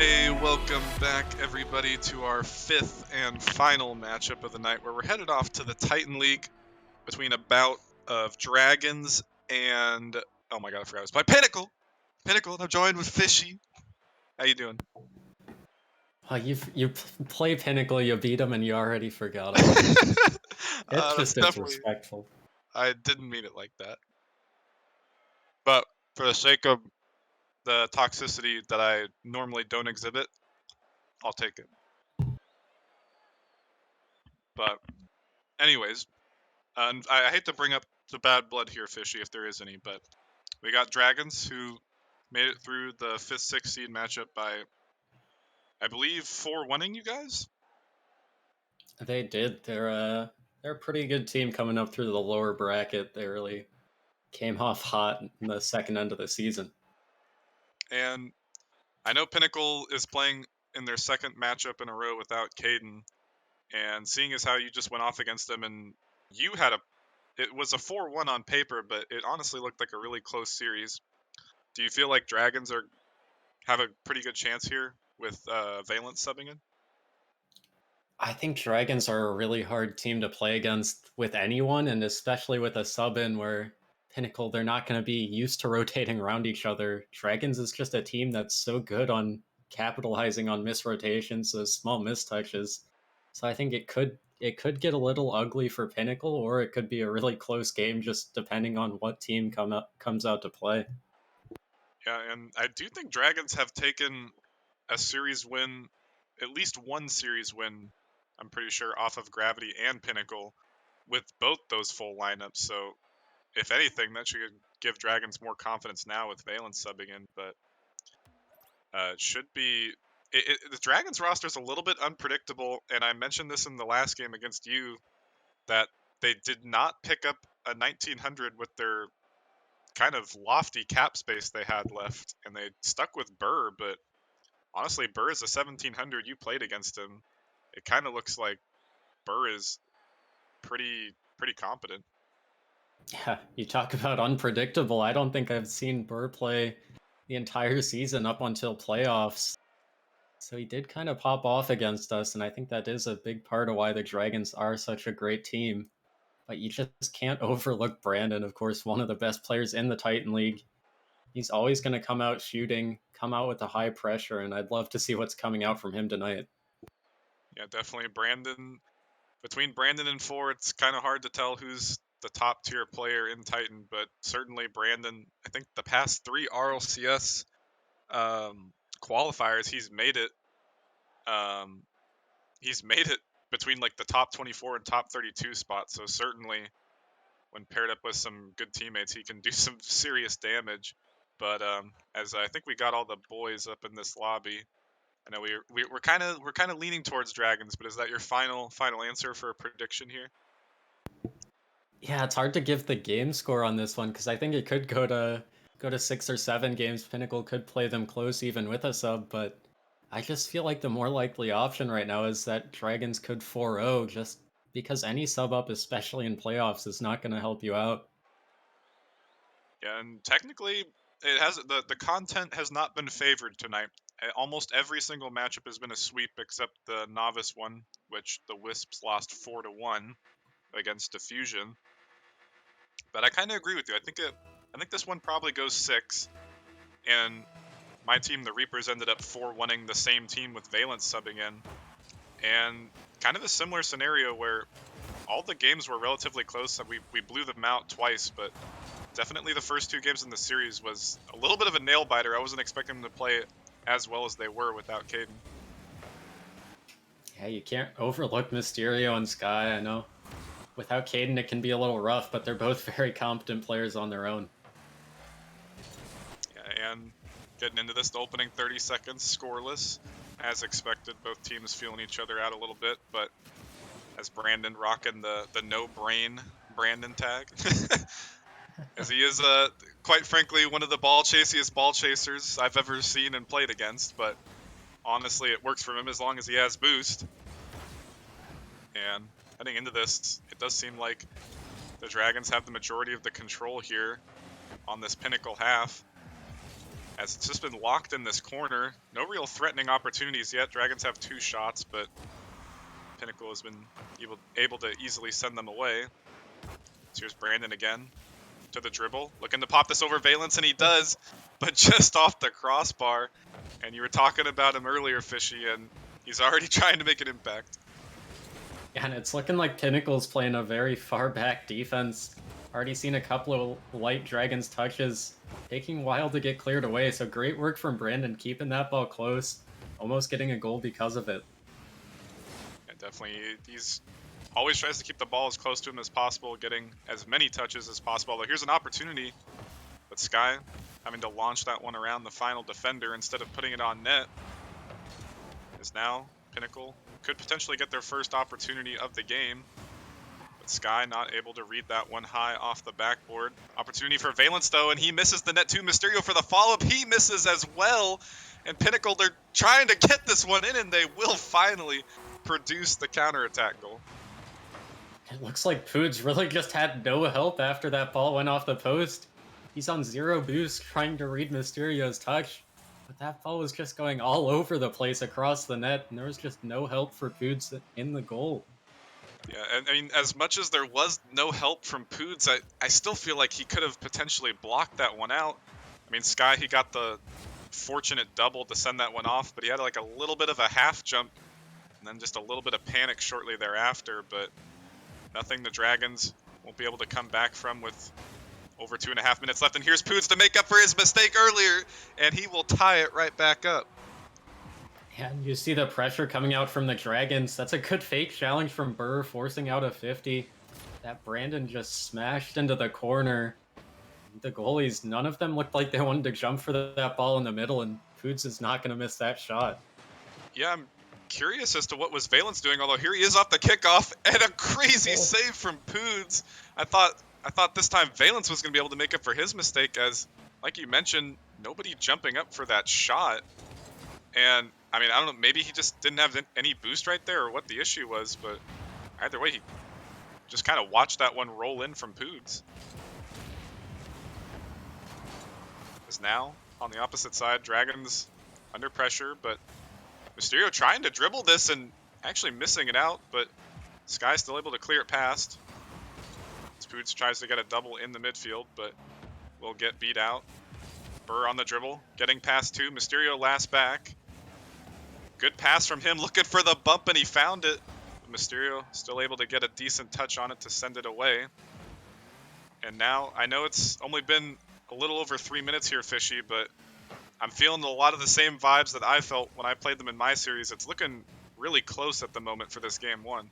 Hey, welcome back everybody to our fifth and final matchup of the night, where we're headed off to the Titan League between a bout of Dragons and, oh my god, I forgot it was by Pinnacle. Pinnacle, and I'm joined with Fishy. How you doing? Oh, you play Pinnacle, you beat them, and you already forgot them. It's That's just definitely, disrespectful. I didn't mean it like that. But for the sake of the toxicity that I normally don't exhibit, I'll take it. But anyways, and I hate to bring up the bad blood here, Fishy, if there is any, but we got Dragons who made it through the 5th, 6th seed matchup by, I believe, 4-1ing you guys? They did. They're a pretty good team coming up through the lower bracket. They really came off hot in the second end of the season. And I know Pinnacle is playing in their second matchup in a row without Caden, and seeing as how you just went off against them and you had it was a 4-1 on paper, but it honestly looked like a really close series. Do you feel like Dragons have a pretty good chance here with Valence subbing in? I think Dragons are a really hard team to play against with anyone, and especially with a sub in where Pinnacle, they're not going to be used to rotating around each other. Dragons is just a team that's so good on capitalizing on misrotations, those small mistouches. So I think it could get a little ugly for Pinnacle, or it could be a really close game, just depending on what team comes out to play. Yeah, and I do think Dragons have taken a series win, at least one series win, I'm pretty sure, off of Gravity and Pinnacle with both those full lineups. So, if anything, that should give Dragons more confidence now with Valence subbing in. But it should be. The Dragons roster is a little bit unpredictable, and I mentioned this in the last game against you that they did not pick up a 1900 with their kind of lofty cap space they had left, and they stuck with Burr, but honestly, Burr is a 1700. You played against him. It kind of looks like Burr is pretty competent. Yeah, you talk about unpredictable. I don't think I've seen Burr play the entire season up until playoffs. So he did kind of pop off against us, and I think that is a big part of why the Dragons are such a great team. But you just can't overlook Brandon, of course, one of the best players in the Titan League. He's always going to come out shooting, come out with a high pressure, and I'd love to see what's coming out from him tonight. Yeah, definitely Brandon. Between Brandon and Four, it's kind of hard to tell who's the top tier player in Titan, but certainly Brandon. I think the past three RLCS qualifiers, Um, he's made it between like the top 24 and top 32 spots. So certainly, when paired up with some good teammates, he can do some serious damage. But as I think we got all the boys up in this lobby, I know we're kind of leaning towards Dragons. But is that your final answer for a prediction here? Yeah, it's hard to give the game score on this one because I think it could go to 6 or 7 games. Pinnacle could play them close even with a sub, but I just feel like the more likely option right now is that Dragons could 4-0 just because any sub up, especially in playoffs, is not going to help you out. Yeah, and technically, it has the content has not been favored tonight. Almost every single matchup has been a sweep except the novice one, which the Wisps lost 4-1 against Diffusion. But I kind of agree with you. I think this one probably goes 6, and my team, the Reapers, ended up 4-1ing the same team with Valence subbing in, and kind of a similar scenario where all the games were relatively close. We blew them out twice, but definitely the first two games in the series was a little bit of a nail biter. I wasn't expecting them to play as well as they were without Caden. Yeah, you can't overlook Mysterio and Sky. I know without Caden, it can be a little rough, but they're both very competent players on their own. Yeah, and getting into this, the opening 30 seconds scoreless, as expected. Both teams feeling each other out a little bit, but as Brandon rocking the no brain Brandon tag, as he is quite frankly one of the chastiest ball chasers I've ever seen and played against. But honestly, it works for him as long as he has boost. And heading into this, it does seem like the Dragons have the majority of the control here on this Pinnacle half. as it's just been locked in this corner. No real threatening opportunities yet. Dragons have 2 shots, but Pinnacle has been able to easily send them away. So here's Brandon again to the dribble, looking to pop this over Valence, and he does, but just off the crossbar. And you were talking about him earlier, Fishy, and he's already trying to make an impact. And it's looking like Pinnacle's playing a very far back defense. Already seen a couple of light Dragons touches, taking a while to get cleared away. So great work from Brandon, keeping that ball close, almost getting a goal because of it. Yeah, definitely, he's always tries to keep the ball as close to him as possible, getting as many touches as possible. Although here's an opportunity, but Sky having to launch that one around the final defender instead of putting it on net. Is now Pinnacle could potentially get their first opportunity of the game. But Sky not able to read that one high off the backboard. Opportunity for Valence though, and he misses the net too. Mysterio for the follow-up, he misses as well. And Pinnacle, they're trying to get this one in, and they will finally produce the counterattack goal. It looks like Poods really just had no help after that ball went off the post. He's on 0 boost trying to read Mysterio's touch, but that ball was just going all over the place across the net, and there was just no help for Poods in the goal. Yeah, and I mean, as much as there was no help from Poods, I still feel like he could have potentially blocked that one out. I mean, Sky, he got the fortunate double to send that one off, but he had like a little bit of a half jump and then just a little bit of panic shortly thereafter, but nothing the Dragons won't be able to come back from with over 2.5 minutes left. And here's Poods to make up for his mistake earlier, and he will tie it right back up. And you see the pressure coming out from the Dragons. That's a good fake challenge from Burr, forcing out a 50. That Brandon just smashed into the corner. The goalies, none of them looked like they wanted to jump for that ball in the middle, and Poods is not going to miss that shot. Yeah, I'm curious as to what was Valence doing, although here he is off the kickoff, and a crazy save from Poods. I thought this time Valence was going to be able to make up for his mistake, as, like you mentioned, nobody jumping up for that shot. And, I mean, I don't know, maybe he just didn't have any boost right there or what the issue was, but either way, he just kind of watched that one roll in from Poods. Is now on the opposite side, Dragons under pressure, but Mysterio trying to dribble this and actually missing it out, but Sky still able to clear it past. Poods tries to get a double in the midfield, but will get beat out. Burr on the dribble, getting past 2. Mysterio last back. Good pass from him, looking for the bump, and he found it. But Mysterio still able to get a decent touch on it to send it away. And now, I know it's only been a little over 3 minutes here, Fishy, but I'm feeling a lot of the same vibes that I felt when I played them in my series. It's looking really close at the moment for this game 1.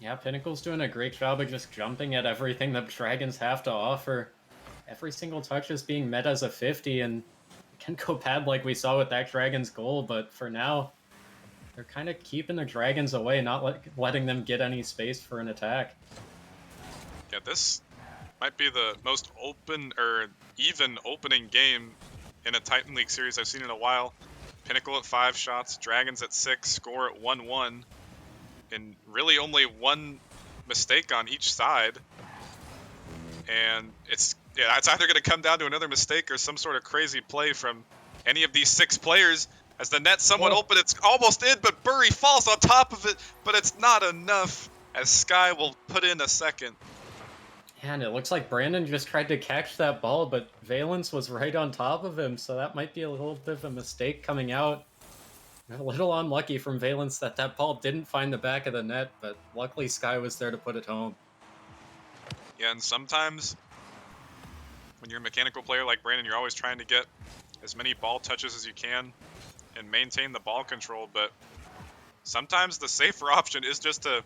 Yeah, Pinnacle's doing a great job of just jumping at everything the Dragons have to offer. Every single touch is being met as a 50, and it can go bad like we saw with that Dragons goal, but for now, they're kind of keeping the Dragons away, not letting them get any space for an attack. Yeah, this might be the most open or even opening game in a Titan League series I've seen in a while. Pinnacle at 5 shots, Dragons at 6, score at 1-1. And really only one mistake on each side. And it's either going to come down to another mistake or some sort of crazy play from any of these 6 players. As the net's somewhat open, it's almost in, but Burry falls on top of it, but it's not enough, as Sky will put in a second. And it looks like Brandon just tried to catch that ball, but Valence was right on top of him, so that might be a little bit of a mistake coming out. A little unlucky from Valence that ball didn't find the back of the net, but luckily Sky was there to put it home. Yeah, and sometimes when you're a mechanical player like Brandon, you're always trying to get as many ball touches as you can and maintain the ball control, but sometimes the safer option is just to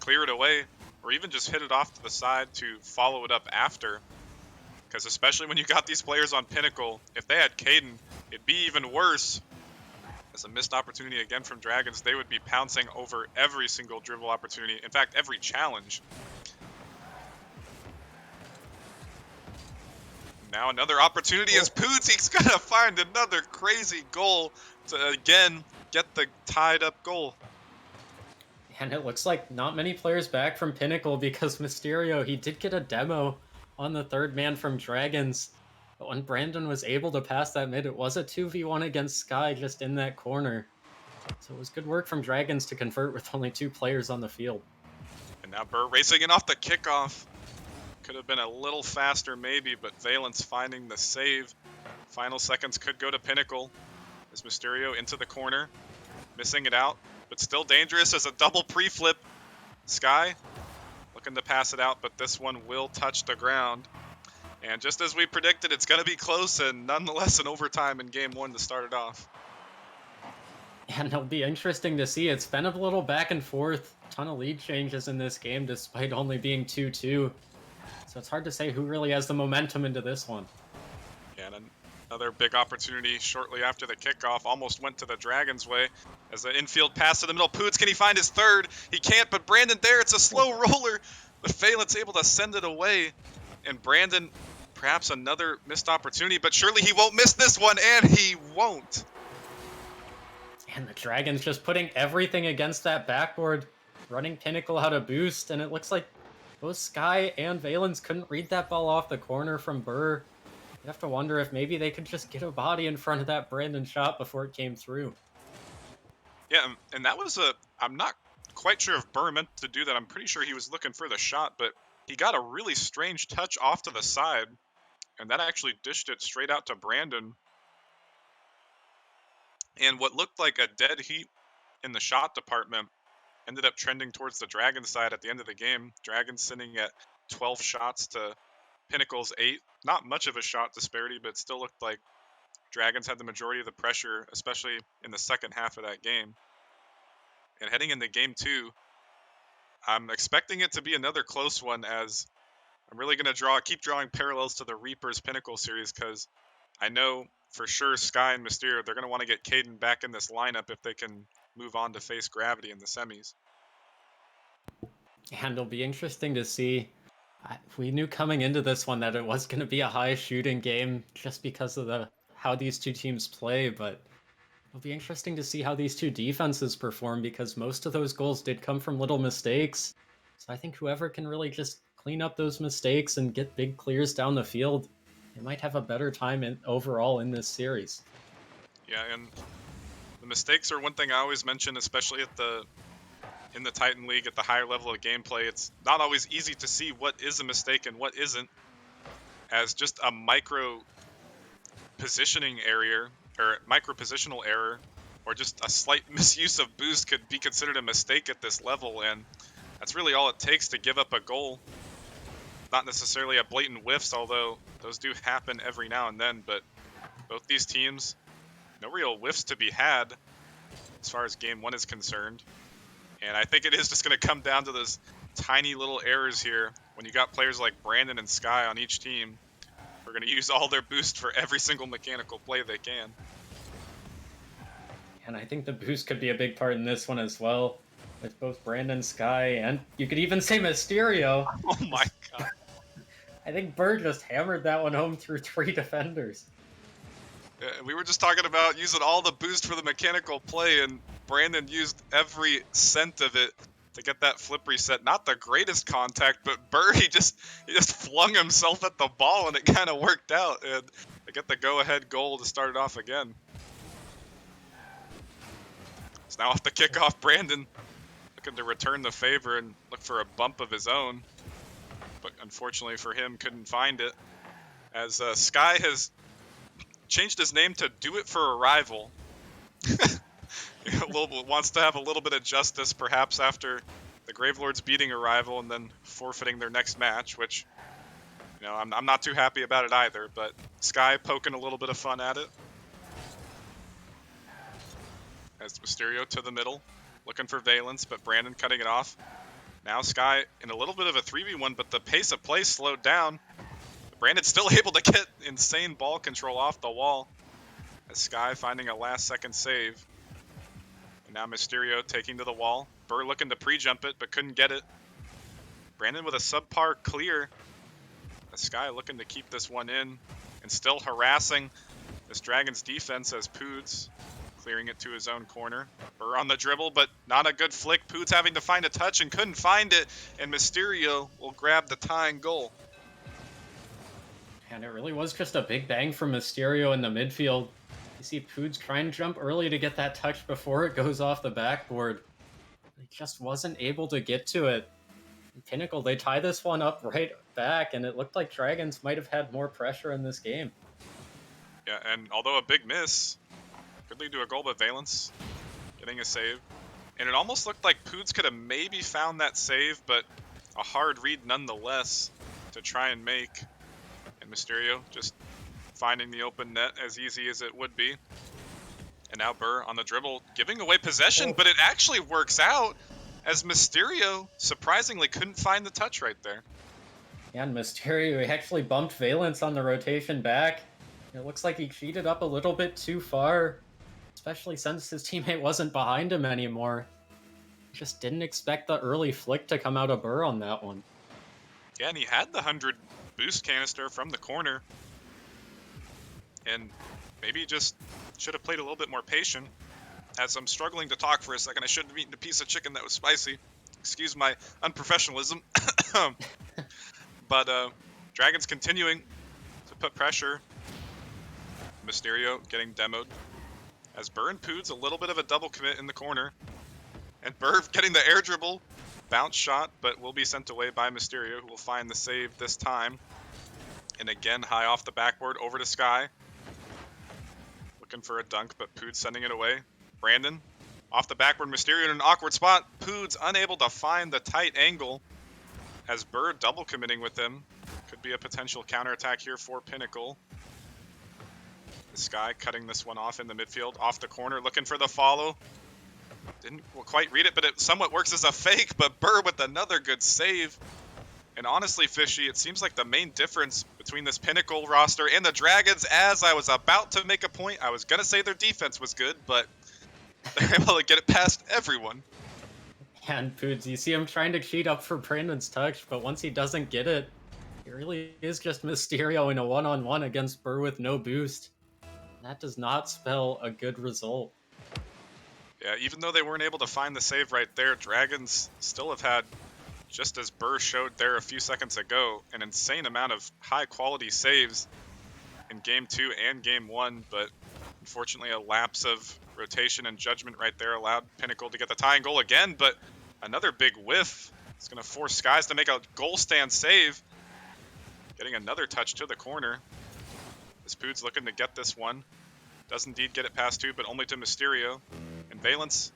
clear it away or even just hit it off to the side to follow it up after. Because especially when you got these players on Pinnacle, if they had Caden, it'd be even worse. As a missed opportunity again from Dragons, they would be pouncing over every single dribble opportunity. In fact, every challenge. Now another opportunity as Poods, he's going to find another crazy goal to again get the tied up goal. And it looks like not many players back from Pinnacle because Mysterio, he did get a demo on the 3rd man from Dragons. But when Brandon was able to pass that mid, it was a 2v1 against Sky just in that corner. So it was good work from Dragons to convert with only 2 players on the field. And now Burr racing in off the kickoff. Could have been a little faster maybe, but Valence finding the save. Final seconds could go to Pinnacle as Mysterio into the corner, missing it out, but still dangerous as a double pre-flip. Sky looking to pass it out, but this one will touch the ground. And just as we predicted, it's going to be close and nonetheless an overtime in game 1 to start it off. And it'll be interesting to see. It's been a little back and forth. Ton of lead changes in this game despite only being 2-2. So it's hard to say who really has the momentum into this one. Yeah, and another big opportunity shortly after the kickoff almost went to the Dragons' way as the infield pass to the middle. Poots, can he find his third? He can't, but Brandon there, it's a slow roller. But Valence able to send it away. And Brandon, perhaps another missed opportunity, but surely he won't miss this one, and he won't. And the Dragons just putting everything against that backboard, running Pinnacle out of boost, and it looks like both Sky and Valence couldn't read that ball off the corner from Burr. You have to wonder if maybe they could just get a body in front of that Brandon shot before it came through. Yeah, and that was I'm not quite sure if Burr meant to do that. I'm pretty sure he was looking for the shot, but he got a really strange touch off to the side, and that actually dished it straight out to Brandon. And what looked like a dead heat in the shot department ended up trending towards the Dragons side at the end of the game. Dragons sitting at 12 shots to Pinnacle's 8. Not much of a shot disparity, but it still looked like Dragons had the majority of the pressure, especially in the second half of that game. And heading into game 2, I'm expecting it to be another close one, as I'm really going to keep drawing parallels to the Reapers Pinnacle series, because I know for sure Sky and Mysterio, they're going to want to get Caden back in this lineup if they can move on to face Gravity in the semis. And it'll be interesting to see. We knew coming into this one that it was going to be a high shooting game just because of how these two teams play, but it'll be interesting to see how these two defenses perform, because most of those goals did come from little mistakes. So I think whoever can really just clean up those mistakes and get big clears down the field, they might have a better time overall in this series. Yeah, and the mistakes are one thing I always mention, especially in the Titan League at the higher level of gameplay. It's not always easy to see what is a mistake and what isn't, as just a micro positioning error or micro positional error or just a slight misuse of boost could be considered a mistake at this level, and that's really all it takes to give up a goal. Not necessarily a blatant whiffs, although those do happen every now and then, but both these teams, no real whiffs to be had as far as game 1 is concerned. And I think it is just going to come down to those tiny little errors here when you got players like Brandon and Sky on each team. We're going to use all their boost for every single mechanical play they can. And I think the boost could be a big part in this one as well, with both Brandon, Sky, and you could even say Mysterio. Oh my god. I think Burr just hammered that one home through 3 defenders. We were just talking about using all the boost for the mechanical play, and Brandon used every cent of it to get that flip reset. Not the greatest contact, but Burr, he just flung himself at the ball, and it kind of worked out, and they get the go-ahead goal to start it off again. It's now off the kickoff. Brandon looking to return the favor and look for a bump of his own, but unfortunately for him, couldn't find it, as Sky has changed his name to Do It for Arrival. Wants to have a little bit of justice, perhaps, after the Gravelords beating Arrival and then forfeiting their next match, which, you know, I'm not too happy about it either, but Sky poking a little bit of fun at it. As Mysterio to the middle, looking for Valence, but Brandon cutting it off. Now Sky in a little bit of a 3v1, but the pace of play slowed down. Brandon's still able to get insane ball control off the wall, as Sky finding a last-second save. And now Mysterio taking to the wall. Burr looking to pre-jump it, but couldn't get it. Brandon with a subpar clear. As Sky looking to keep this one in, and still harassing this Dragon's defense as Poots clearing it to his own corner. Burr on the dribble, but not a good flick. Poots having to find a touch and couldn't find it, and Mysterio will grab the tying goal. And it really was just a big bang from Mysterio in the midfield. You see Poods trying to jump early to get that touch before it goes off the backboard. He just wasn't able to get to it. And Pinnacle, they tie this one up right back, and it looked like Dragons might have had more pressure in this game. Yeah, and although a big miss, could lead to a goal, but Valence getting a save. And it almost looked like Poods could have maybe found that save, but a hard read nonetheless to try and make. And Mysterio just finding the open net as easy as it would be. And now Burr on the dribble, giving away possession, Oh. but it actually works out as Mysterio surprisingly couldn't find the touch right there. And Mysterio, he actually bumped Valence on the rotation back. It looks like he cheated up a little bit too far, especially since his teammate wasn't behind him anymore. Just didn't expect the early flick to come out of Burr on that one. Yeah, and he had the 100 boost canister from the corner. And maybe just should have played a little bit more patient. As I'm struggling to talk for a second, I shouldn't have eaten a piece of chicken that was spicy. Excuse my unprofessionalism. But Dragons continuing to put pressure. Mysterio getting demoed. As Burr and Poods, a little bit of a double commit in the corner. And Burr getting the air dribble. Bounce shot, but will be sent away by Mysterio, who will find the save this time. And again, high off the backboard, over to Sky. Looking for a dunk, but Poods sending it away. Brandon, off the backward, Mysterio in an awkward spot. Poods unable to find the tight angle. As Burr double committing with him. Could be a potential counterattack here for Pinnacle. Sky cutting this one off in the midfield. Off the corner, looking for the follow. Didn't quite read it, but it somewhat works as a fake. But Burr with another good save. And honestly, Fishy, it seems like the main difference between this Pinnacle roster and the Dragons, as I was about to make a point, I was going to say their defense was good, but they're able to get it past everyone. And Poods, you see him trying to cheat up for Brandon's touch, but once he doesn't get it, it really is just Mysterio in a one-on-one against Burr with no boost. That does not spell a good result. Yeah, even though they weren't able to find the save right there, Dragons still have had, just as Burr showed there a few seconds ago, an insane amount of high-quality saves in Game 2 and Game 1, but unfortunately a lapse of rotation and judgment right there allowed Pinnacle to get the tying goal again, but another big whiff. It's going to force Skies to make a goal stand save. Getting another touch to the corner. This Poods looking to get this one. Does indeed get it past two, but only to Mysterio. And Valence,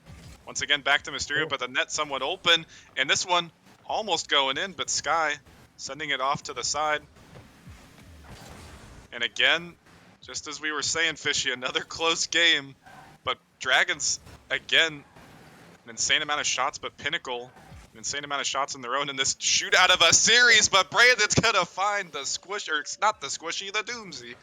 once again back to Mysterio, but the net somewhat open. And this one almost going in, but Sky sending it off to the side. And again, just as we were saying, Fishy, another close game. But Dragons, again, an insane amount of shots, but Pinnacle, an insane amount of shots in their own in this shootout of a series. But Brandon's going to find the squish, or it's not the squishy, the doomsy.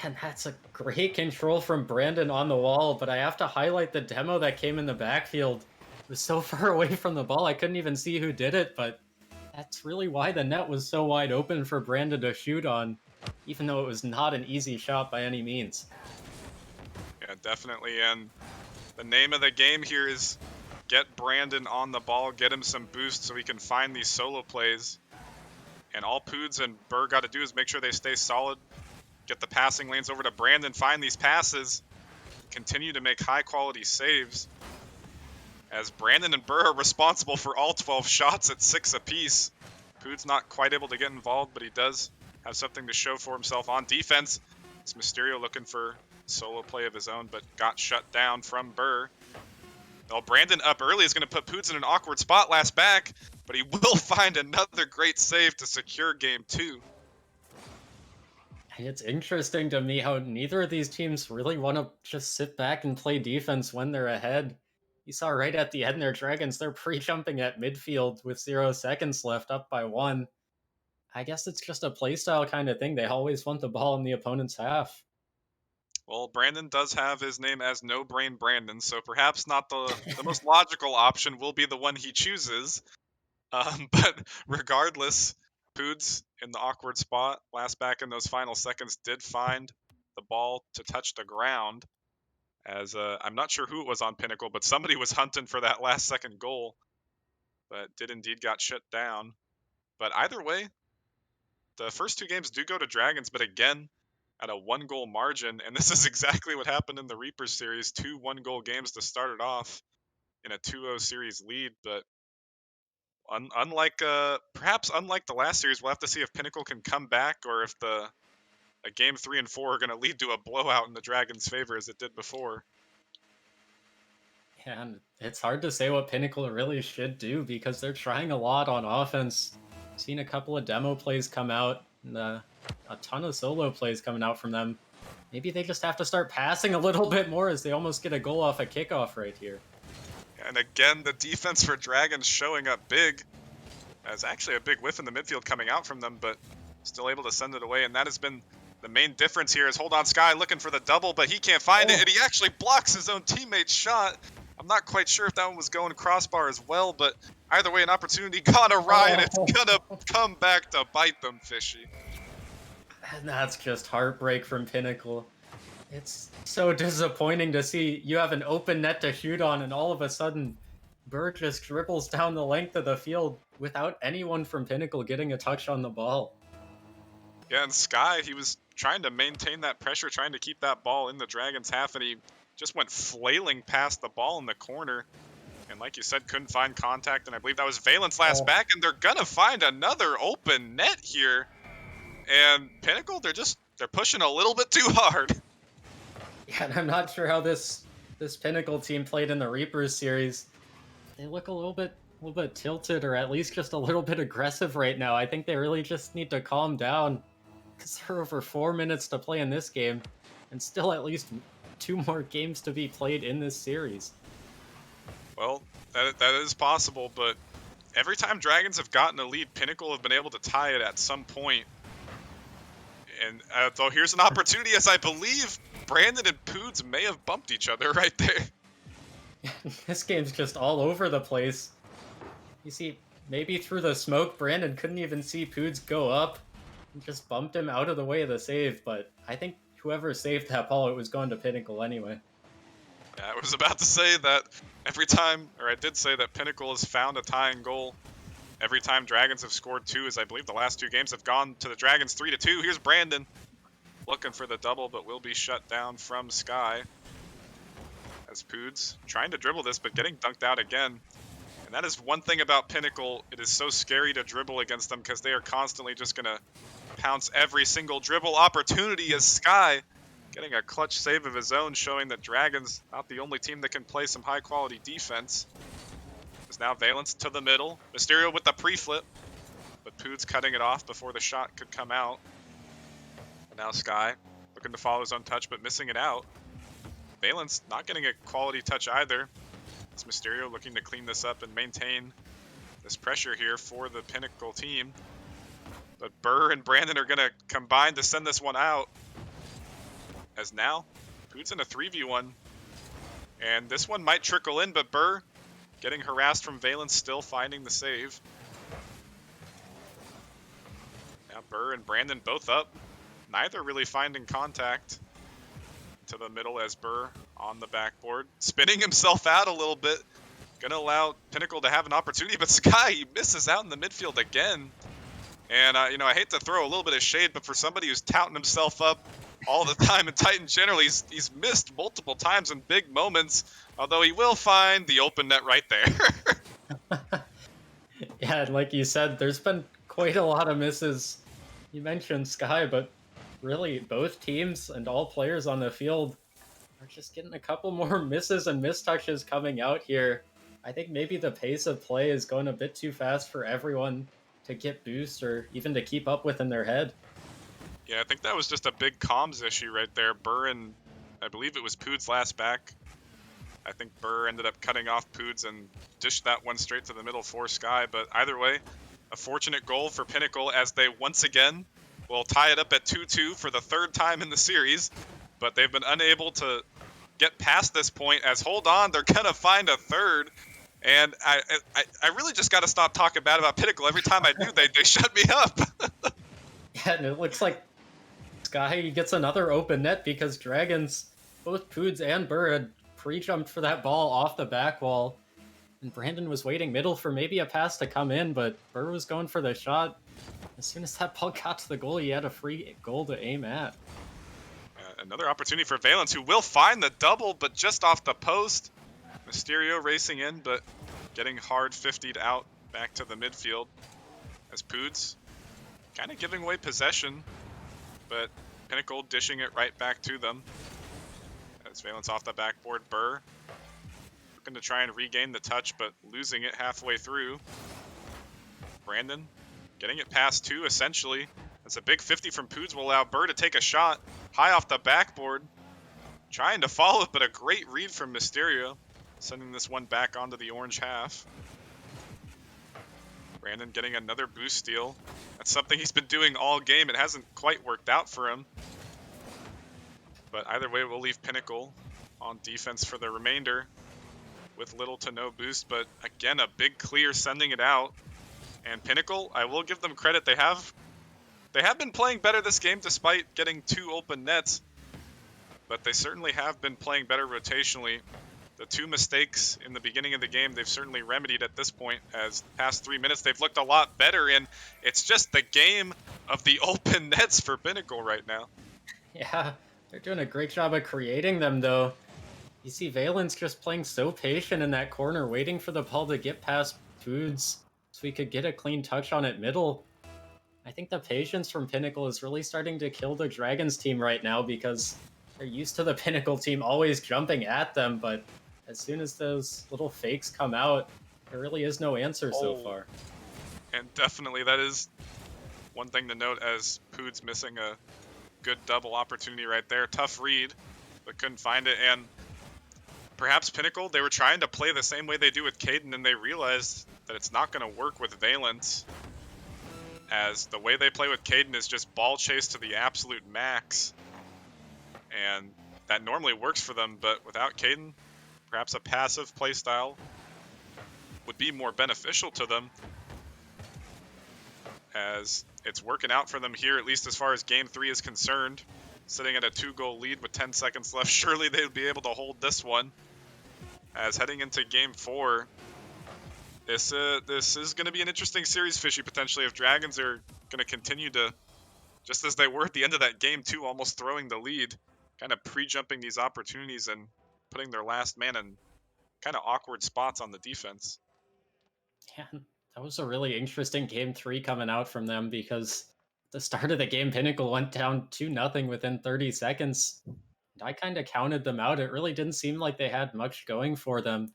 And that's a great control from Brandon on the wall, but I have to highlight the demo that came in the backfield. It was so far away from the ball, I couldn't even see who did it, but that's really why the net was so wide open for Brandon to shoot on, even though it was not an easy shot by any means. Yeah, definitely. And the name of the game here is get Brandon on the ball, get him some boost so he can find these solo plays. And all Poods and Burr got to do is make sure they stay solid, get the passing lanes over to Brandon, find these passes, continue to make high-quality saves. As Brandon and Burr are responsible for all 12 shots at 6 apiece. Poods not quite able to get involved, but he does have something to show for himself on defense. It's Mysterio looking for solo play of his own, but got shut down from Burr. Well, Brandon up early is going to put Poods in an awkward spot last back, but he will find another great save to secure Game 2. And it's interesting to me how neither of these teams really want to just sit back and play defense when they're ahead. You saw right at the end there, Dragons, they're pre-jumping at midfield with 0 seconds left, up by 1. I guess it's just a playstyle kind of thing. They always want the ball in the opponent's half. Well, Brandon does have his name as No Brain Brandon, so perhaps not the most logical option will be the one he chooses. But regardless, Poods in the awkward spot, last back in those final seconds, did find the ball to touch the ground. As I'm not sure who it was on Pinnacle, but somebody was hunting for that last second goal, but did indeed got shut down. But either way, The first two games do go to Dragons, but again, at a 1-goal margin, and this is exactly what happened in the Reapers series. 2 1-goal games to start it off in a 2-0 series lead, but perhaps unlike the last series, we'll have to see if Pinnacle can come back or if the game 3 and 4 are going to lead to a blowout in the Dragons' favor as it did before. Yeah, and it's hard to say what Pinnacle really should do because they're trying a lot on offense. Seen a couple of demo plays come out, and a ton of solo plays coming out from them. Maybe they just have to start passing a little bit more as they almost get a goal off a kickoff right here. And again, the defense for Dragons showing up big. As actually a big whiff in the midfield coming out from them, but still able to send it away. And that has been the main difference here is hold on Sky looking for the double, but he can't find it. And he actually blocks his own teammate's shot. I'm not quite sure if that one was going crossbar as well, but either way, an opportunity gone awry, and it's gonna come back to bite them, Fishy. And that's just heartbreak from Pinnacle. It's so disappointing to see you have an open net to shoot on, and all of a sudden, Burr just dribbles down the length of the field without anyone from Pinnacle getting a touch on the ball. Yeah, and Sky, he was trying to maintain that pressure, trying to keep that ball in the Dragons' half, and he just went flailing past the ball in the corner. And like you said, couldn't find contact, and I believe that was Valent's last back, and they're gonna find another open net here. And Pinnacle, they're pushing a little bit too hard. Yeah, and I'm not sure how this Pinnacle team played in the Reapers series. They look a little bit tilted, or at least just a little bit aggressive right now. I think they really just need to calm down because there are over 4 minutes to play in this game, and still at least 2 more games to be played in this series. Well, that is possible, but every time Dragons have gotten a lead, Pinnacle have been able to tie it at some point. And so here's an opportunity, as I believe Brandon and Poods may have bumped each other right there. This game's just all over the place. You see, maybe through the smoke, Brandon couldn't even see Poods go up and just bumped him out of the way of the save, but I think whoever saved that ball, it was going to Pinnacle anyway. Yeah, I was about to say that every time, or I did say that Pinnacle has found a tying goal every time Dragons have scored 2, as I believe the last 2 games have gone to the Dragons 3-2. Here's Brandon looking for the double, but will be shut down from Sky. As Poods trying to dribble this, but getting dunked out again. And that is one thing about Pinnacle. It is so scary to dribble against them because they are constantly just going to pounce every single dribble opportunity, as Sky getting a clutch save of his own, showing that Dragons not the only team that can play some high-quality defense. Is now Valence to the middle. Mysterio with the pre-flip, but Poods cutting it off before the shot could come out. And now Sky looking to follow his own touch, but missing it out. Valence not getting a quality touch either. It's Mysterio looking to clean this up and maintain this pressure here for the Pinnacle team. But Burr and Brandon are going to combine to send this one out. As now, Poods in a 3v1. And this one might trickle in, but Burr getting harassed from Valence, still finding the save. Now Burr and Brandon both up. Neither really finding contact. To the middle as Burr on the backboard, spinning himself out a little bit, gonna allow Pinnacle to have an opportunity, but Sky, he misses out in the midfield again. And I hate to throw a little bit of shade, but for somebody who's touting himself up all the time in Titan generally, he's missed multiple times in big moments, although he will find the open net right there. Yeah, like you said, there's been quite a lot of misses. You mentioned Sky, but really both teams and all players on the field are just getting a couple more misses and mistouches coming out here. I think maybe the pace of play is going a bit too fast for everyone to get boost or even to keep up with in their head. Yeah, I think that was just a big comms issue right there. Burr and I believe it was Poods last back. I think Burr ended up cutting off Poods and dished that one straight to the middle for Sky. But either way, a fortunate goal for Pinnacle as they once again will tie it up at 2-2 for the 3rd time in the series. But they've been unable to get past this point as, hold on, they're going to find a 3rd. And I really just got to stop talking bad about Pinnacle. Every time I do, they shut me up. Yeah, and it looks like Sky gets another open net because Dragons, both Poods and Burr, had pre-jumped for that ball off the back wall. And Brandon was waiting middle for maybe a pass to come in, but Burr was going for the shot. As soon as that ball got to the goal, he had a free goal to aim at. Another opportunity for Valence, who will find the double, but just off the post. Mysterio racing in, but getting hard 50'd out back to the midfield. As Poods kind of giving away possession, but Pinnacle dishing it right back to them. As Valence off the backboard, Burr looking to try and regain the touch, but losing it halfway through. Brandon getting it past two, essentially. That's a big 50 from Poods, will allow Burr to take a shot high off the backboard. Trying to follow it, but a great read from Mysterio, sending this one back onto the orange half. Brandon getting another boost steal. That's something he's been doing all game. It hasn't quite worked out for him. But either way, we'll leave Pinnacle on defense for the remainder with little to no boost. But again, a big clear sending it out. And Pinnacle, I will give them credit. They have been playing better this game despite getting 2 open nets. But they certainly have been playing better rotationally. The 2 mistakes in the beginning of the game, they've certainly remedied at this point, as the past 3 minutes they've looked a lot better, and it's just the game of the open nets for Pinnacle right now. Yeah, they're doing a great job of creating them, though. You see Valence just playing so patient in that corner, waiting for the ball to get past Foods so we could get a clean touch on it middle. I think the patience from Pinnacle is really starting to kill the Dragons team right now because they're used to the Pinnacle team always jumping at them, but as soon as those little fakes come out, there really is no answer so far. And definitely that is one thing to note, as Poods missing a good double opportunity right there. Tough read, but couldn't find it. And perhaps Pinnacle, they were trying to play the same way they do with Caden, and they realized that it's not going to work with Valence, as the way they play with Caden is just ball chase to the absolute max. And that normally works for them, but without Caden, perhaps a passive playstyle would be more beneficial to them, as it's working out for them here, at least as far as Game 3 is concerned. Sitting at a 2-goal lead with 10 seconds left, surely they would be able to hold this one. As heading into Game 4, this is going to be an interesting series, Fishy, potentially, if Dragons are going to continue to, just as they were at the end of that Game 2, almost throwing the lead, kind of pre-jumping these opportunities and putting their last man in kind of awkward spots on the defense. Yeah, that was a really interesting game 3 coming out from them because at the start of the game, Pinnacle went down 2-0 within 30 seconds. And I kind of counted them out. It really didn't seem like they had much going for them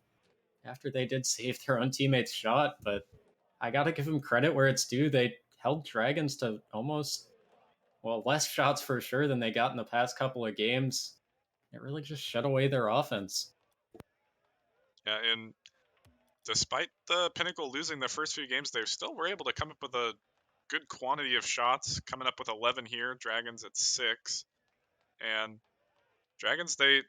after they did save their own teammate's shot, but I got to give them credit where it's due. They held Dragons to almost, well, less shots for sure than they got in the past couple of games. It really just shut away their offense. Yeah, and despite the Pinnacle losing their first few games, they still were able to come up with a good quantity of shots, coming up with 11 here. Dragons at 6. And Dragons, they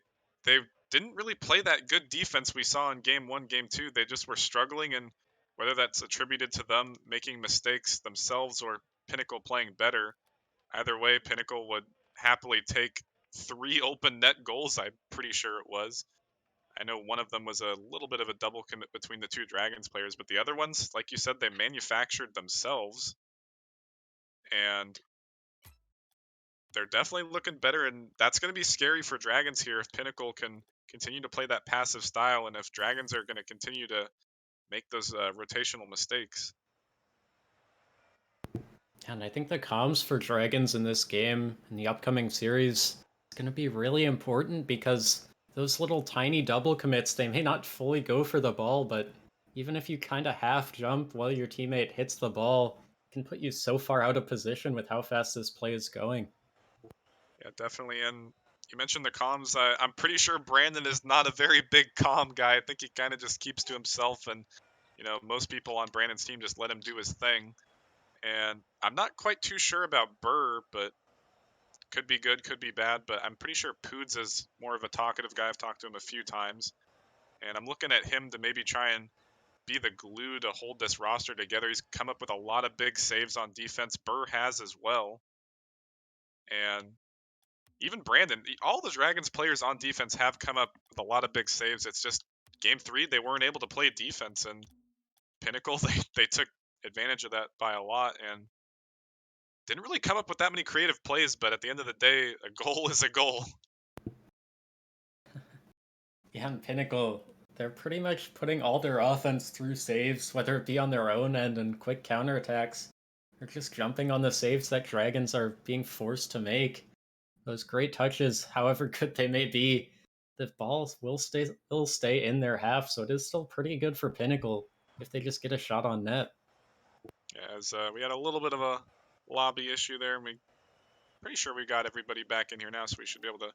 didn't really play that good defense we saw in Game 1, Game 2. They just were struggling, and whether that's attributed to them making mistakes themselves or Pinnacle playing better, either way, Pinnacle would happily take 3 open net goals, I'm pretty sure it was. I know one of them was a little bit of a double commit between the 2 Dragons players, but the other ones, like you said, they manufactured themselves. And they're definitely looking better, and that's going to be scary for Dragons here if Pinnacle can continue to play that passive style, and if Dragons are going to continue to make those rotational mistakes. And I think the comms for Dragons in this game, in the upcoming series, is going to be really important because those little tiny double commits, they may not fully go for the ball, but even if you kind of half jump while your teammate hits the ball, it can put you so far out of position with how fast this play is going. Yeah, definitely. And you mentioned the comms. I'm pretty sure Brandon is not a very big comm guy. I think he kind of just keeps to himself, and most people on Brandon's team just let him do his thing. And I'm not quite too sure about Burr, but could be good, could be bad. But I'm pretty sure Poods is more of a talkative guy. I've talked to him a few times, and I'm looking at him to maybe try and be the glue to hold this roster together. He's come up with a lot of big saves on defense. Burr has as well. And even Brandon, all the Dragons players on defense have come up with a lot of big saves. It's just Game 3, they weren't able to play defense, and Pinnacle, they took advantage of that by a lot. And didn't really come up with that many creative plays, but at the end of the day, a goal is a goal. Yeah, and Pinnacle, they're pretty much putting all their offense through saves, whether it be on their own end and quick counterattacks. They're just jumping on the saves that Dragons are being forced to make. Those great touches, however good they may be, the balls will stay in their half, so it is still pretty good for Pinnacle if they just get a shot on net. Yeah, as we had a little bit of a lobby issue there, and we pretty sure we got everybody back in here now, so we should be able to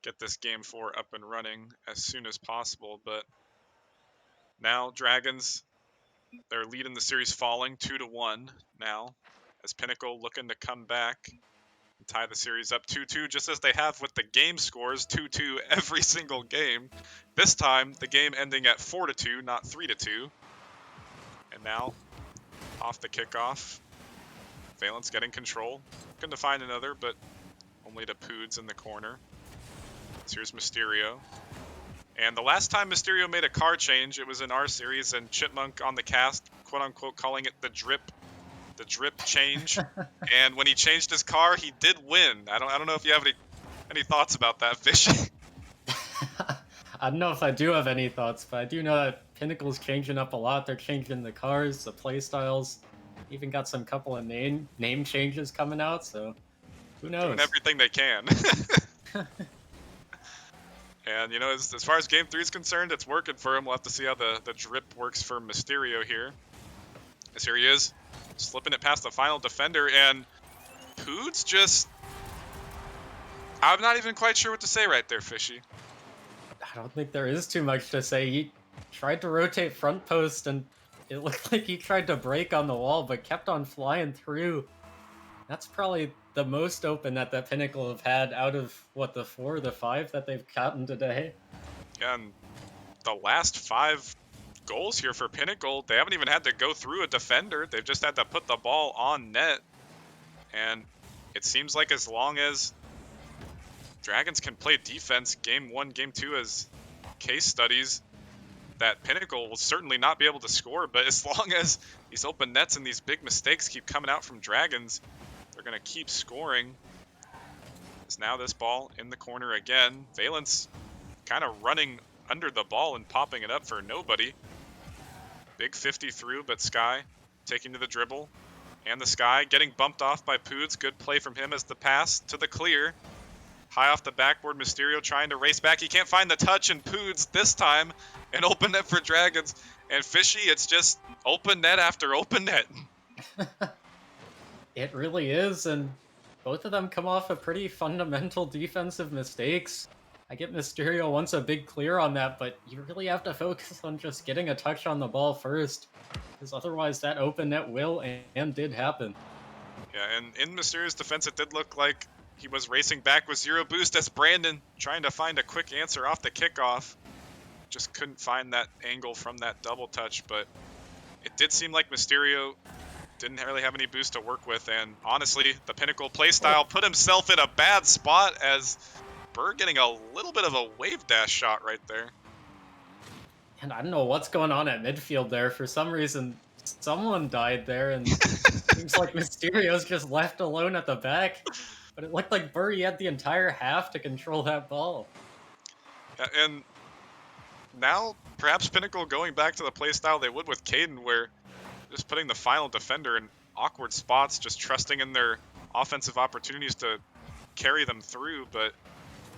get this game 4 up and running as soon as possible. But now Dragons, they're leading the series falling 2-1 now, as Pinnacle looking to come back and tie the series up 2-2, just as they have with the game scores 2-2 every single game. This time, the game ending at 4-2, not 3-2. And now, off the kickoff, Valence getting control. Looking to find another, but only to Poods in the corner. So here's Mysterio. And the last time Mysterio made a car change, it was in our series, and Chipmunk on the cast, quote-unquote, calling it the drip change. And when he changed his car, he did win. I don't know if you have any thoughts about that, Fishy. I don't know if I do have any thoughts, but I do know that Pinnacle's changing up a lot. They're changing the cars, the playstyles, even got some couple of name changes coming out, so who knows? Doing everything they can. And, you know, as far as Game 3 is concerned, it's working for him. We'll have to see how the drip works for Mysterio here. As here he is, slipping it past the final defender, and Poods just... I'm not even quite sure what to say right there, Fishy. I don't think there is too much to say. He tried to rotate front post, and it looked like he tried to break on the wall, but kept on flying through. That's probably the most open net that Pinnacle have had out of, what, the 4 or the 5 that they've gotten today? Yeah, and the last 5 goals here for Pinnacle, they haven't even had to go through a defender. They've just had to put the ball on net. And it seems like as long as Dragons can play defense, Game 1, Game 2 as case studies, that Pinnacle will certainly not be able to score. But as long as these open nets and these big mistakes keep coming out from Dragons, they're going to keep scoring. As now this ball in the corner again. Valence kind of running under the ball and popping it up for nobody. Big 50 through, but Sky taking to the dribble. And the Sky getting bumped off by Poods. Good play from him as the pass to the clear. High off the backboard, Mysterio trying to race back. He can't find the touch, and Poods this time an open net for Dragons. And Fishy, it's just open net after open net. It really is, and both of them come off of pretty fundamental defensive mistakes. I get Mysterio wants a big clear on that, but you really have to focus on just getting a touch on the ball first, because otherwise that open net will and did happen. Yeah, and in Mysterio's defense, it did look like he was racing back with 0 boost as Brandon trying to find a quick answer off the kickoff. Just couldn't find that angle from that double touch, but it did seem like Mysterio didn't really have any boost to work with, and honestly, the Pinnacle playstyle put himself in a bad spot as Burr getting a little bit of a wave dash shot right there. And I don't know what's going on at midfield there. For some reason, someone died there, and it seems like Mysterio's just left alone at the back. But it looked like Burry had the entire half to control that ball. Yeah, and now perhaps Pinnacle going back to the playstyle they would with Caden, where just putting the final defender in awkward spots, just trusting in their offensive opportunities to carry them through. But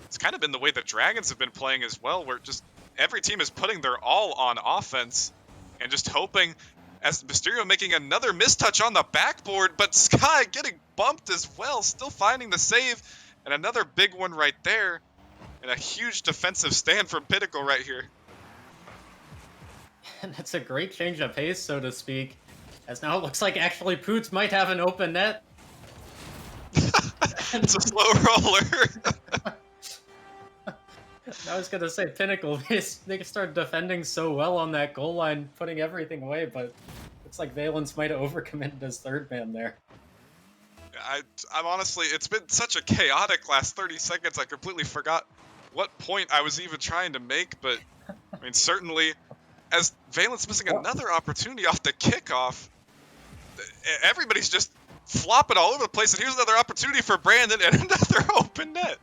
it's kind of been the way the Dragons have been playing as well, where just every team is putting their all on offense and just hoping, as Mysterio making another mistouch on the backboard, but Sky getting bumped as well, still finding the save, and another big one right there, and a huge defensive stand from Pinnacle right here. And it's a great change of pace, so to speak, as now it looks like actually Poots might have an open net. It's a slow roller. I was gonna say Pinnacle, they started defending so well on that goal line, putting everything away, but looks like Valence might have overcommitted his third man there. I'm honestly, it's been such a chaotic last 30 seconds, I completely forgot what point I was even trying to make, but I mean, certainly, as Valence missing another opportunity off the kickoff, everybody's just flopping all over the place, and here's another opportunity for Brandon and another open net.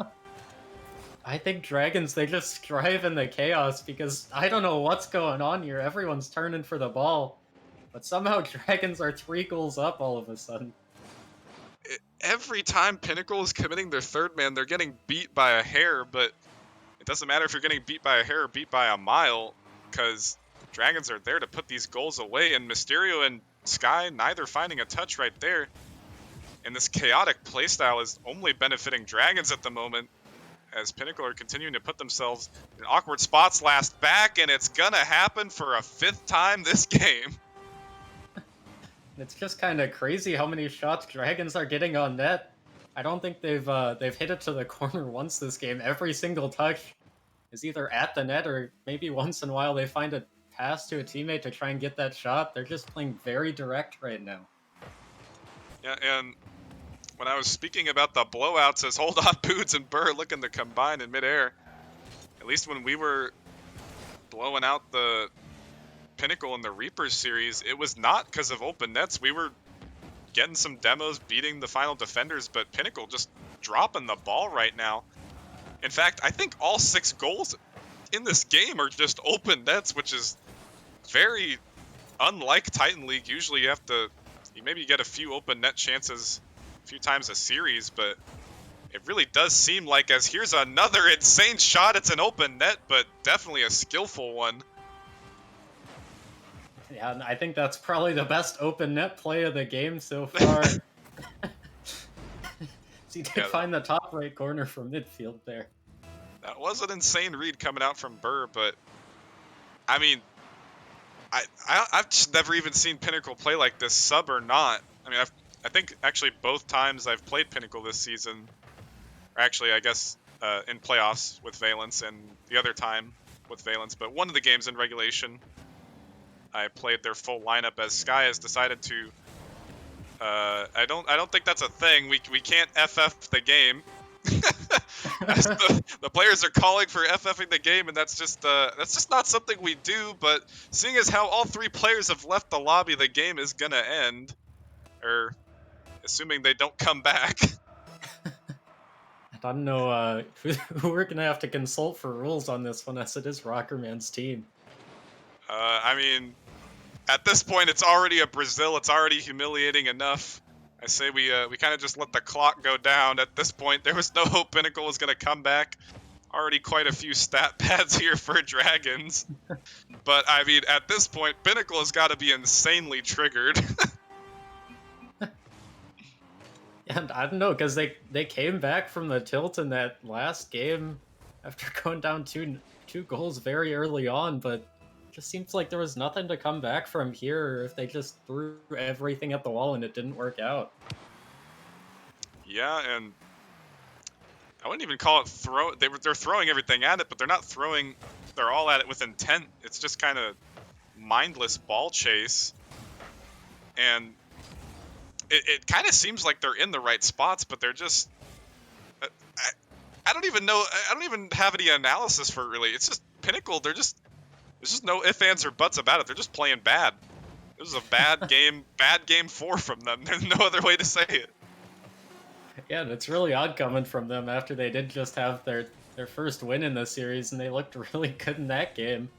I think Dragons, they just thrive in the chaos because I don't know what's going on here. Everyone's turning for the ball, but somehow Dragons are 3 goals up all of a sudden. Every time Pinnacle is committing their third man, they're getting beat by a hair, but it doesn't matter if you're getting beat by a hair or beat by a mile, because Dragons are there to put these goals away, and Mysterio and Sky neither finding a touch right there. And this chaotic playstyle is only benefiting Dragons at the moment, as Pinnacle are continuing to put themselves in awkward spots last back, and it's gonna happen for a 5th time this game. It's just kind of crazy how many shots Dragons are getting on net. I don't think they've hit it to the corner once this game. Every single touch is either at the net or maybe once in a while they find a pass to a teammate to try and get that shot. They're just playing very direct right now. Yeah, and when I was speaking about the blowouts as Hold On Boots and Burr looking to combine in midair, at least when we were blowing out the Pinnacle in the Reapers series, it was not because of open nets. We were getting some demos, beating the final defenders, but Pinnacle just dropping the ball right now. In fact, I think all 6 goals in this game are just open nets, which is very unlike Titan League. Usually you maybe get a few open net chances a few times a series, but it really does seem like, as here's another insane shot, it's an open net, but definitely a skillful one. Yeah, and I think that's probably the best open net play of the game so far. So he did find the top right corner from midfield there. That was an insane read coming out from Burr, but I mean, I've just never even seen Pinnacle play like this, sub or not. I mean, I think actually both times I've played Pinnacle this season, or actually I guess in playoffs with Valence, and the other time with Valence, but one of the games in regulation, I played their full lineup as Sky has decided to. I don't think that's a thing. We can't FF the game. the players are calling for FFing the game, and that's just not something we do. But seeing as how all 3 players have left the lobby, the game is gonna end, or assuming they don't come back. I don't know who we're gonna have to consult for rules on this one, as it is Rockerman's team. I mean, at this point, it's already a Brazil. It's already humiliating enough. I say we kind of just let the clock go down. At this point, there was no hope Pinnacle was gonna come back. Already quite a few stat pads here for Dragons. But I mean, at this point, Pinnacle has got to be insanely triggered. And I don't know, because they came back from the tilt in that last game after going down two goals very early on, but it just seems like there was nothing to come back from here if they just threw everything at the wall and it didn't work out. Yeah, and I wouldn't even call it throw. They're throwing everything at it, but they're not throwing. They're all at it with intent. It's just kind of mindless ball chase, and it kind of seems like they're in the right spots, but they're just. I don't even know. I don't even have any analysis for it, really. It's just Pinnacle. There's just no ifs, ands, or buts about it. They're just playing bad. This is a bad game. Bad game 4 from them. There's no other way to say it. Yeah, and it's really odd coming from them after they did just have their first win in the series, and they looked really good in that game.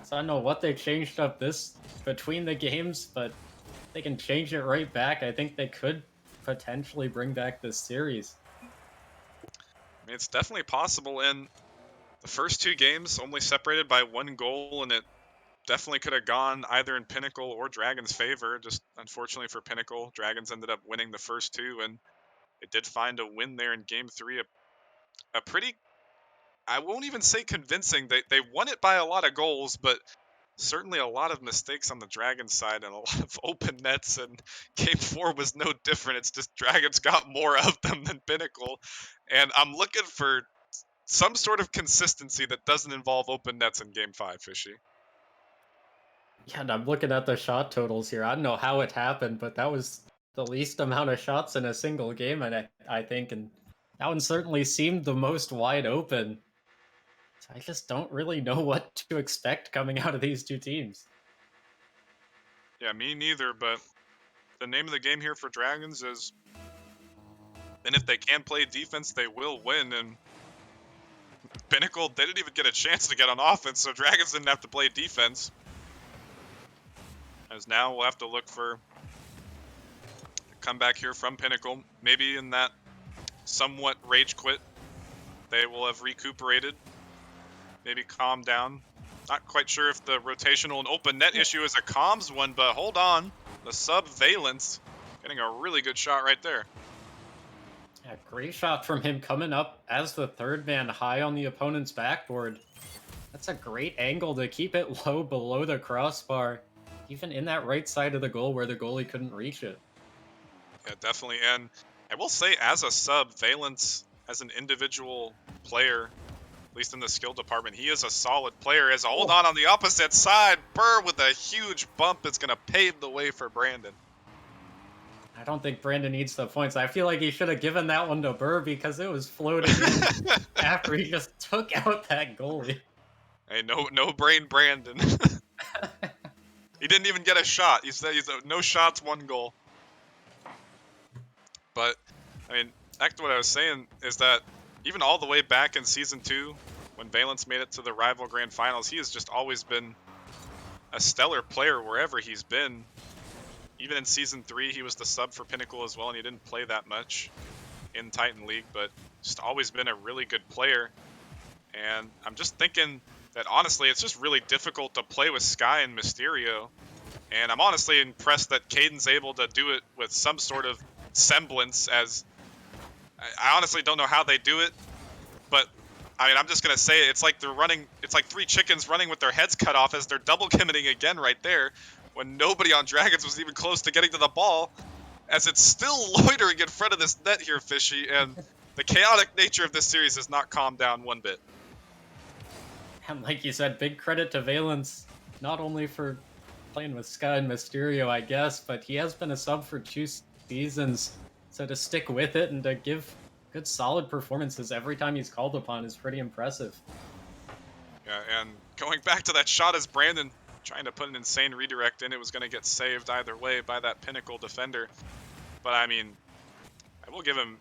So I don't know what they changed up this between the games, but they can change it right back. I think they could potentially bring back this series. I mean, it's definitely possible, and the first 2 games only separated by 1 goal, and it definitely could have gone either in Pinnacle or Dragon's favor. Just unfortunately for Pinnacle, Dragons ended up winning the first 2, and it did find a win there in Game 3. A pretty, I won't even say convincing. They won it by a lot of goals, but certainly a lot of mistakes on the Dragons side and a lot of open nets, and Game 4 was no different. It's just Dragons got more of them than Pinnacle, and I'm looking for some sort of consistency that doesn't involve open nets in Game 5, Fishy. Yeah, and I'm looking at the shot totals here. I don't know how it happened, but that was the least amount of shots in a single game, and I think, and that one certainly seemed the most wide open. So I just don't really know what to expect coming out of these two teams. Yeah, me neither, but the name of the game here for Dragons is, and if they can play defense, they will win. And Pinnacle, they didn't even get a chance to get on offense, so Dragons didn't have to play defense. As now we'll have to look for a comeback here from Pinnacle. Maybe in that somewhat rage quit, they will have recuperated, maybe calmed down. Not quite sure if the rotational and open net issue is a comms one, but hold on. The sub Valence getting a really good shot right there. Yeah, great shot from him coming up as the third man high on the opponent's backboard. That's a great angle to keep it low below the crossbar, even in that right side of the goal where the goalie couldn't reach it. Yeah, definitely. And I will say, as a sub, Valence, as an individual player, at least in the skill department, he is a solid player. As a hold on the opposite side, Burr with a huge bump is going to pave the way for Brandon. I don't think Brandon needs the points. I feel like he should have given that one to Burr because it was floating in after he just took out that goalie. Hey, no brain Brandon. He didn't even get a shot. He's no shots, one goal. But, I mean, back to what I was saying is that even all the way back in Season 2, when Valence made it to the rival Grand Finals, he has just always been a stellar player wherever he's been. Even in Season 3, he was the sub for Pinnacle as well, and he didn't play that much in Titan League, but just always been a really good player. And I'm just thinking that, honestly, it's just really difficult to play with Sky and Mysterio. And I'm honestly impressed that Caden's able to do it with some sort of semblance, as I honestly don't know how they do it, but I mean, I'm just gonna say it. It's like it's like three chickens running with their heads cut off as they're double committing again right there, when nobody on Dragons was even close to getting to the ball, as it's still loitering in front of this net here, Fishy, and the chaotic nature of this series has not calmed down one bit. And like you said, big credit to Valence, not only for playing with Sky and Mysterio, I guess, but he has been a sub for 2 seasons, so to stick with it and to give good solid performances every time he's called upon is pretty impressive. Yeah, and going back to that shot as Brandon trying to put an insane redirect in, it was going to get saved either way by that Pinnacle defender. But I mean, I will give him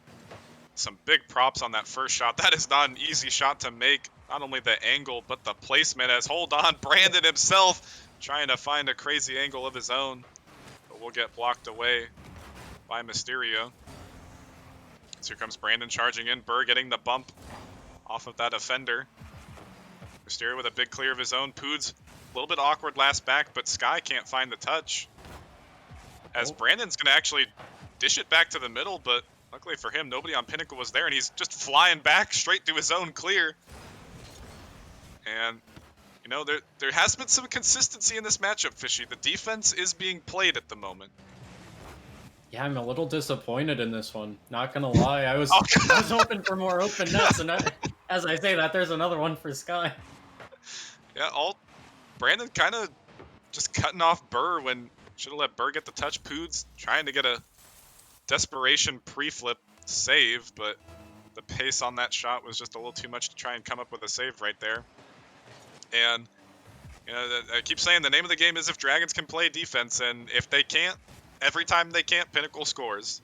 some big props on that first shot. That is not an easy shot to make. Not only the angle, but the placement, as hold on, Brandon himself trying to find a crazy angle of his own, but will get blocked away by Mysterio. So here comes Brandon charging in, Burr getting the bump off of that offender. Mysterio with a big clear of his own. Poods a little bit awkward last back, but Sky can't find the touch, as Brandon's going to actually dish it back to the middle, but luckily for him, nobody on Pinnacle was there, and he's just flying back straight to his own clear. And, you know, there has been some consistency in this matchup, Fishy. The defense is being played at the moment. Yeah, I'm a little disappointed in this one. Not gonna lie, I was hoping for more open nets, and as I say that, there's another one for Sky. Yeah, Brandon kind of just cutting off Burr when should have let Burr get the touch. Poods trying to get a desperation pre-flip save, but the pace on that shot was just a little too much to try and come up with a save right there. And, you know, I keep saying the name of the game is if Dragons can play defense, and if they can't, every time they can't, Pinnacle scores.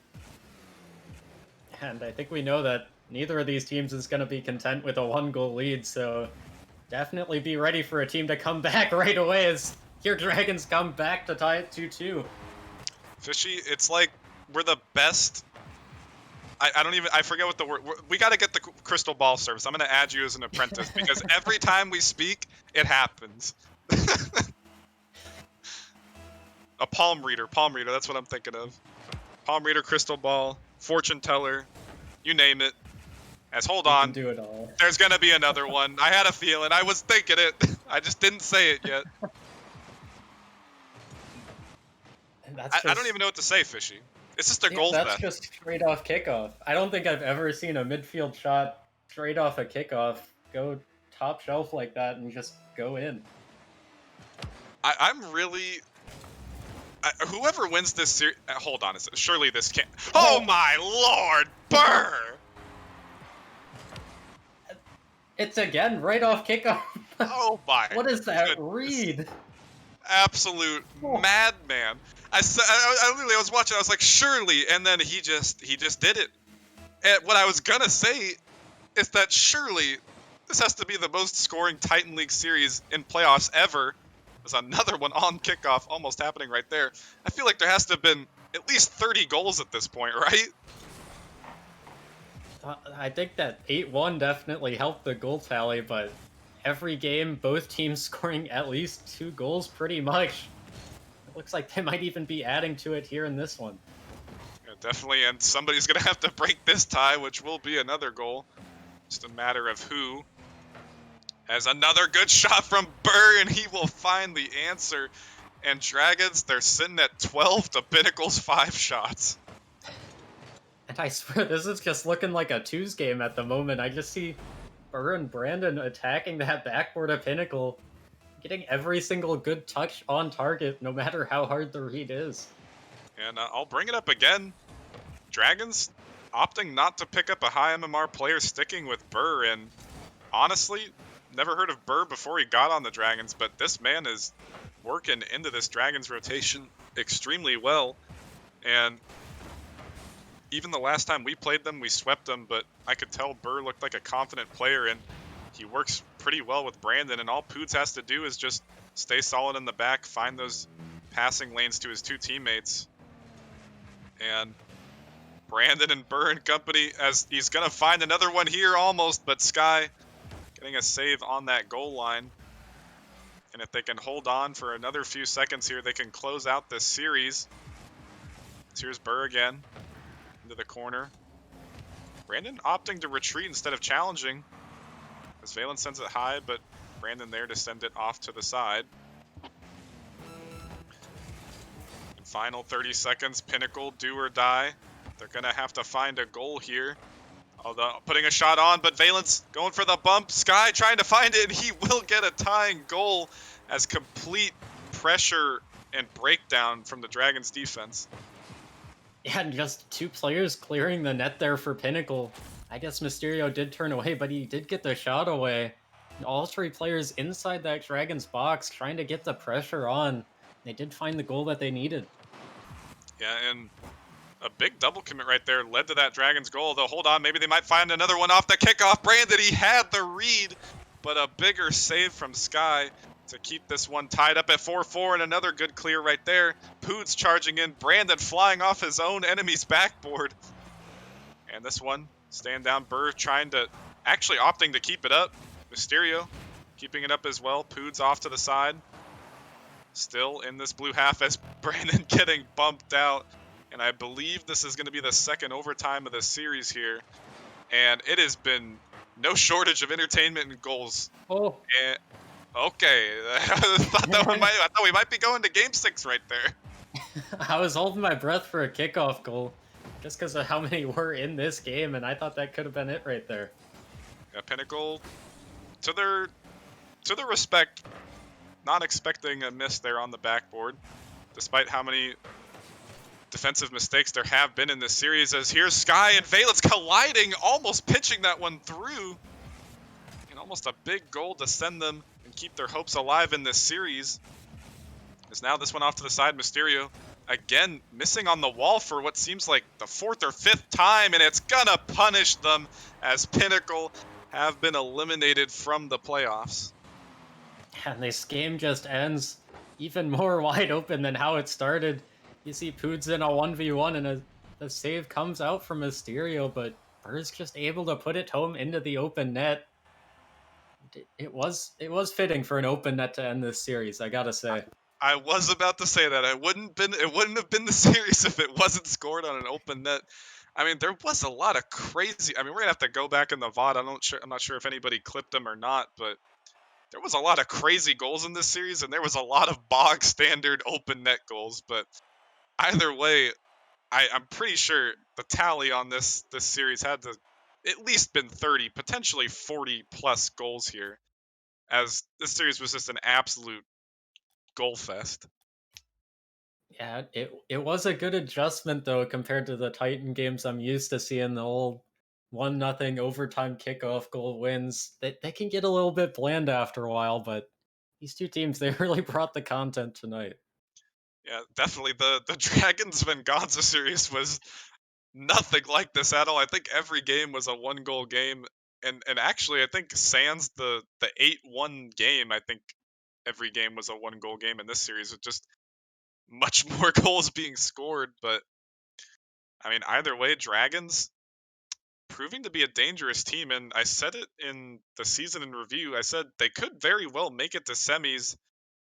And I think we know that neither of these teams is going to be content with a 1-goal lead, so definitely be ready for a team to come back right away as your Dragons come back to tie it 2-2. Fishy, it's like we're the best. I forget what the word. We got to get the crystal ball service. I'm going to add you as an apprentice because every time we speak, it happens. A palm reader, that's what I'm thinking of. Palm reader, crystal ball, fortune teller, you name it. As hold on, do it all. There's going to be another one. I had a feeling. I was thinking it. I just didn't say it yet. I don't even know what to say, Fishy. It's just their goal set. That's just straight off kickoff. I don't think I've ever seen a midfield shot straight off a kickoff go top shelf like that and just go in. I'm really... whoever wins this series... hold on a second. Surely this can't... Oh my lord! Burr! It's again right off kickoff. Oh my What is that goodness. read? absolute Oh. madman. I literally I was watching. I was like, surely, and then he just did it. And what I was gonna say is that surely this has to be the most scoring Titan League series in playoffs ever. There's another one on kickoff, almost happening right there. I feel like there has to have been at least 30 goals at this point, right? I think that 8-1 definitely helped the goal tally, but every game, both teams scoring at least 2 goals pretty much. It looks like they might even be adding to it here in this one. Yeah, definitely, and somebody's gonna have to break this tie, which will be another goal. Just a matter of who. As another good shot from Burr, and he will find the answer. And Dragons, they're sitting at 12 to Pinnacle's 5 shots. And I swear, this is just looking like a twos game at the moment. I just see Burr and Brandon attacking that backboard of Pinnacle, getting every single good touch on target, no matter how hard the read is. And I'll bring it up again. Dragons opting not to pick up a high MMR player, sticking with Burr. And honestly, never heard of Burr before he got on the Dragons, but this man is working into this Dragons rotation extremely well. And even the last time we played them, we swept them, but I could tell Burr looked like a confident player, and he works pretty well with Brandon, and all Poots has to do is just stay solid in the back, find those passing lanes to his two teammates. And Brandon and Burr and company, as he's going to find another one here almost, but Sky getting a save on that goal line. And if they can hold on for another few seconds here, they can close out this series. So here's Burr again into the corner. Brandon opting to retreat instead of challenging, as Valen sends it high, but Brandon there to send it off to the side. And final 30 seconds, Pinnacle, do or die. They're going to have to find a goal here. Although putting a shot on, but Valen's going for the bump. Sky trying to find it, and he will get a tying goal as complete pressure and breakdown from the Dragons defense. Yeah, and just 2 players clearing the net there for Pinnacle. I guess Mysterio did turn away, but he did get the shot away. And all 3 players inside that Dragon's box trying to get the pressure on. They did find the goal that they needed. Yeah, and a big double commit right there led to that Dragons goal. Though, hold on, maybe they might find another one off the kickoff. Brandon, he had the read, but a bigger save from Sky to keep this one tied up at 4-4, and another good clear right there. Poots charging in, Brandon flying off his own enemy's backboard. And this one, stand down, Burr trying to, actually opting to keep it up. Mysterio keeping it up as well. Poods off to the side. Still in this blue half as Brandon getting bumped out. And I believe this is going to be the second overtime of the series here. And it has been no shortage of entertainment and goals. Oh, And, okay, I thought we might be going to Game 6 right there. I was holding my breath for a kickoff goal just because of how many were in this game, and I thought that could have been it right there. Yeah, Pinnacle, to their respect, not expecting a miss there on the backboard, despite how many defensive mistakes there have been in this series. As here's Sky and Valence colliding, almost pitching that one through. And almost a big goal to send them and keep their hopes alive in this series. As now this one off to the side, Mysterio again missing on the wall for what seems like the 4th or 5th time, and it's gonna punish them as Pinnacle have been eliminated from the playoffs. And this game just ends even more wide open than how it started. You see Poods in a 1v1 and the save comes out from Mysterio, but Burr's just able to put it home into the open net. It was fitting for an open net to end this series, I gotta say. I was about to say that it wouldn't have been the series if it wasn't scored on an open net. I mean, there was a lot of crazy. I mean, we're gonna have to go back in the VOD. I'm not sure if anybody clipped them or not, but there was a lot of crazy goals in this series, and there was a lot of bog standard open net goals. But either way, I'm pretty sure the tally on this series had to at least been 30, potentially 40 plus goals here, as this series was just an absolute goal fest. Yeah, it was a good adjustment though compared to the Titan games I'm used to seeing, the old 1-0 overtime kickoff goal wins. They can get a little bit bland after a while, but These two teams, they really brought the content tonight. Yeah, definitely the Dragons Venganza series was nothing like this at all. I think every game was a one-goal game, and actually, I think sans the 8-1 game, I think every game was a one-goal game in this series with just much more goals being scored. But I mean, either way, Dragons proving to be a dangerous team, and I said it in the season in review. I said they could very well make it to semis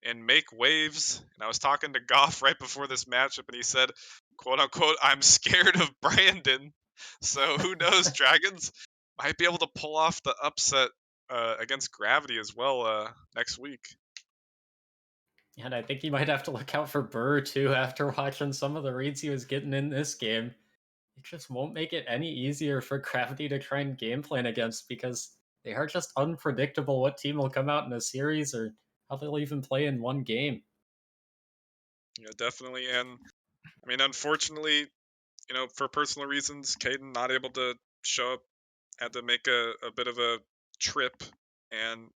and make waves. And I was talking to Goff right before this matchup, and he said, "quote unquote," "I'm scared of Brandon." So who knows? Dragons might be able to pull off the upset against Gravity as well next week. And I think you might have to look out for Burr too after watching some of the reads he was getting in this game. It just won't make it any easier for Gravity to try and game plan against because they are just unpredictable what team will come out in a series or how they'll even play in one game. Yeah, definitely. And I mean, unfortunately, for personal reasons, Caden not able to show up, had to make a bit of a trip. And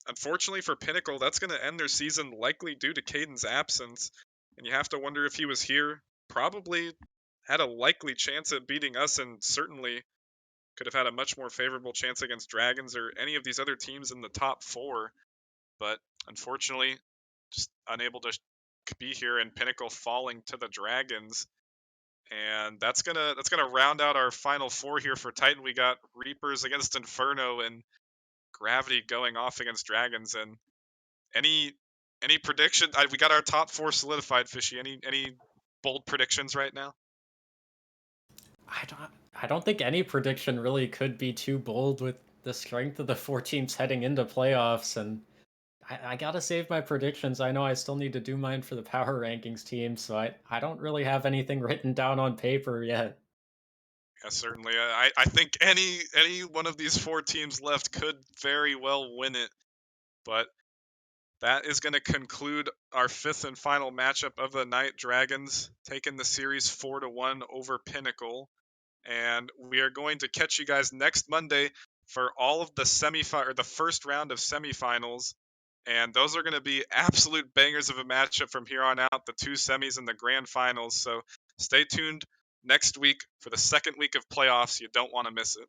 unfortunately for Pinnacle, that's going to end their season likely due to Caden's absence. And you have to wonder if he was here, probably had a likely chance at beating us, and certainly could have had a much more favorable chance against Dragons or any of these other teams in the top four. But unfortunately, just unable to be here, and Pinnacle falling to the Dragons. And that's gonna round out our final four here for Titan. We got Reapers against Inferno and Gravity going off against Dragons. And any any prediction? We got our top four solidified. Fishy. Any bold predictions right now? I don't think any prediction really could be too bold with the strength of the four teams heading into playoffs, and I gotta save my predictions. I know I still need to do mine for the power rankings team, so I don't really have anything written down on paper yet. Yeah, certainly. I think any one of these four teams left could very well win it. But that is going to conclude our fifth and final matchup of the night. Dragons taking the series 4-1 over Pinnacle. And we are going to catch you guys next Monday for all of the or the first round of semifinals. And those are going to be absolute bangers of a matchup from here on out, the two semis and the grand finals. So stay tuned next week for the second week of playoffs. You don't want to miss it.